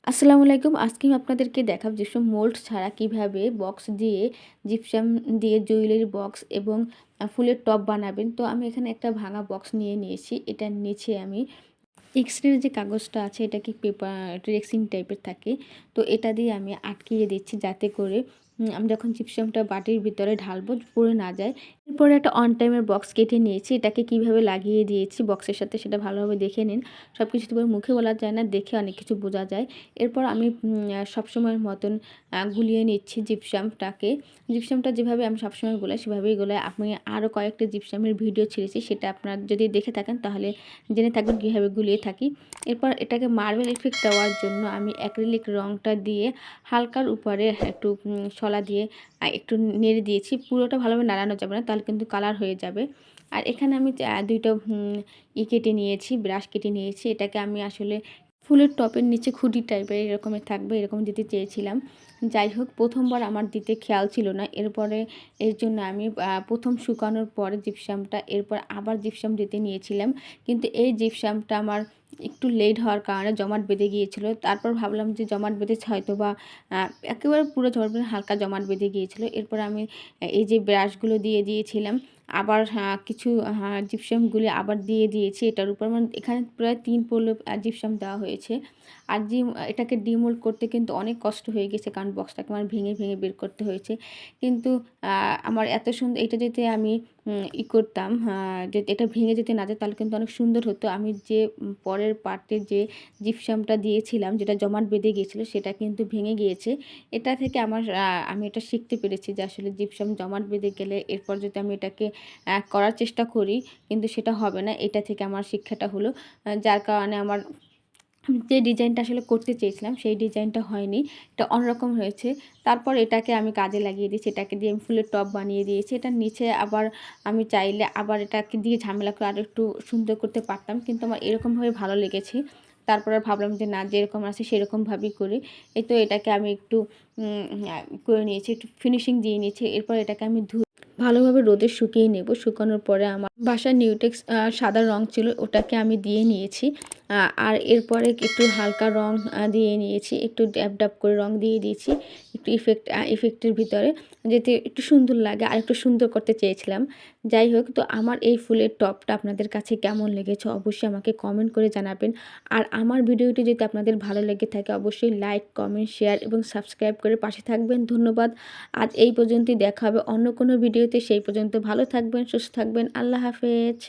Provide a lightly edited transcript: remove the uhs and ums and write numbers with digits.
আসসালামু আলাইকুম। আজকে আমি আপনাদেরকে দেখাবো যেসব মোল্ড ছাড়া কিভাবে বক্স দিয়ে জিপসাম দিয়ে জুয়েলারি বক্স এবং ফুলের টব বানাবেন। তো আমি এখানে একটা ভাঙা বক্স নিয়ে নিয়েছি। এটার নিচে আমি এক্সরের যে কাগজটা আছে এটা কি পেপার রেক্সিন টাইপের থাকে। তো এটা দিয়ে আমি আটকিয়ে দিচ্ছি যাতে করে আমি যখন জিপসামটা বাটির ভিতরে ঢালবো পড়ে না যায়। এরপরে একটা অন টাইমের বক্স কেটে নিয়েছি। এটাকে কিভাবে লাগিয়ে দিয়েছি বক্সের সাথে সেটা ভালোভাবে দেখে নিন। সবকিছু তো মুখে বলা যায় না, দেখে অনেক কিছু বোঝা যায়। এরপর আমি সবসময়ের মতন গুলিয়ে নিচ্ছি জিপসামটাকে। জিপসামটা যেভাবে আমি সবসময় গোলাই সেভাবেই গোলাই। আমি আরও কয়েকটা জিপসামের ভিডিও ছেড়েছি, সেটা আপনারা যদি দেখে থাকেন তাহলে জেনে থাকবেন কীভাবে গুলিয়ে থাকি। এরপর এটাকে মার্বেল ইফেক্ট দেওয়ার জন্য আমি অ্যাক্রিলিক রঙটা দিয়ে হালকার উপরে একটু শলা দিয়ে একটু নেড়ে দিয়েছি। পুরোটা ভালোভাবে নাড়ানো যাবে না, তাহলে কিন্তু কালার হয়ে যাবে। আর এখানে আমি দুইটা কেটে নিয়েছি, ব্রাশ কেটে নিয়েছি। এটাকে আমি আসলে ফুলের টপের নিচে খুঁটি টাইপের এরকমের থাকবে, এরকম দিতে চেয়েছিলাম। যাই হোক, প্রথমবার আমার দিতে খেয়াল ছিল না। এরপরে এর জন্য আমি প্রথম শুকানোর পরে জিপসামটা এরপর আবার জিপসাম দিতে নিয়েছিলাম। কিন্তু এই জিপসামটা আমার একটু লেট হওয়ার কারণে জমাট বেঁধে গিয়েছিল। তারপর ভাবলাম যে জমাট বেঁধেছে হয়তো বা একেবারে পুরো জমাট বেঁধে হালকা জমাট বেঁধে গিয়েছিল। এরপর আমি এই যে ব্রাশগুলো দিয়ে দিয়েছিলাম, আবার কিছু জিপসামগুলি আবার দিয়ে দিয়েছি এটার উপর। মানে এখানে প্রায় ৩ পল্ল জিপসাম দেওয়া হয়েছে। আর এটাকে ডিমোল্ড করতে কিন্তু অনেক কষ্ট হয়ে গেছে, কারণ বক্সটাকে আমার ভেঙে ভেঙে বের করতে হয়েছে। কিন্তু আমার এত সুন্দর এটা যদি আমি করতাম, যদি এটা ভেঙে যেতে না যায় তাহলে কিন্তু অনেক সুন্দর হতো। আমি যে পরের পার্টে যে জিপসামটা দিয়েছিলাম যেটা জমাট বেঁধে গিয়েছিল সেটা কিন্তু ভেঙে গিয়েছে। এটা থেকে আমি এটা শিখতে পেরেছি যে আসলে জিপসাম জমাট বেঁধে গেলে এরপর যদি আমি এটাকে করার চেষ্টা করি কিন্তু সেটা হবে না। এটা থেকে আমার শিক্ষাটা হলো, যার কারণে আমার আমি যে ডিজাইনটা আসলে করতে চেয়েছিলাম সেই ডিজাইনটা হয়নি, এটা অন্যরকম হয়েছে। তারপর এটাকে আমি কাজে লাগিয়ে দিয়েছি, এটাকে দিয়ে আমি ফুলের টব বানিয়ে দিয়েছি। এটার নিচে আবার আমি চাইলে আবার এটাকে দিয়ে ঝামেলা করে আরও একটু সুন্দর করতে পারতাম, কিন্তু আমার এরকমভাবে ভালো লেগেছে। তারপরে ভাবলাম যে না, যেরকম আছে সেরকমভাবেই করি। এই তো এটাকে আমি একটু করে নিয়েছি, একটু ফিনিশিং দিয়ে নিয়েছি। এরপর এটাকে আমি ভালোভাবে রোদে শুকিয়ে নেব। শুকানোর পরে আমার বাসায় নিউটেক্স সাদা রং ছিল, ওটাকে আমি দিয়ে নিয়েছি। আর এরপরে একটু হালকা রং দিয়ে নিয়েছি, একটু ড্যাব ড্যাব করে রং দিয়ে দিয়েছি একটু ইফেক্টের ভিতরে, যাতে একটু সুন্দর লাগে। আর একটু সুন্দর করতে চেয়েছিলাম। যাই হোক, তো আমার এই ফুলের টপটা আপনাদের কাছে কেমন লেগেছে অবশ্যই আমাকে কমেন্ট করে জানাবেন। আর আমার ভিডিওটি যদি আপনাদের ভালো লেগে থাকে অবশ্যই লাইক, কমেন্ট, শেয়ার এবং সাবস্ক্রাইব করে পাশে থাকবেন। ধন্যবাদ। আজ এই পর্যন্তই, দেখা হবে অন্য কোনো ভিডিওতে। সেই পর্যন্ত ভালো থাকবেন, সুস্থ থাকবেন। আল্লাহ হাফেজ।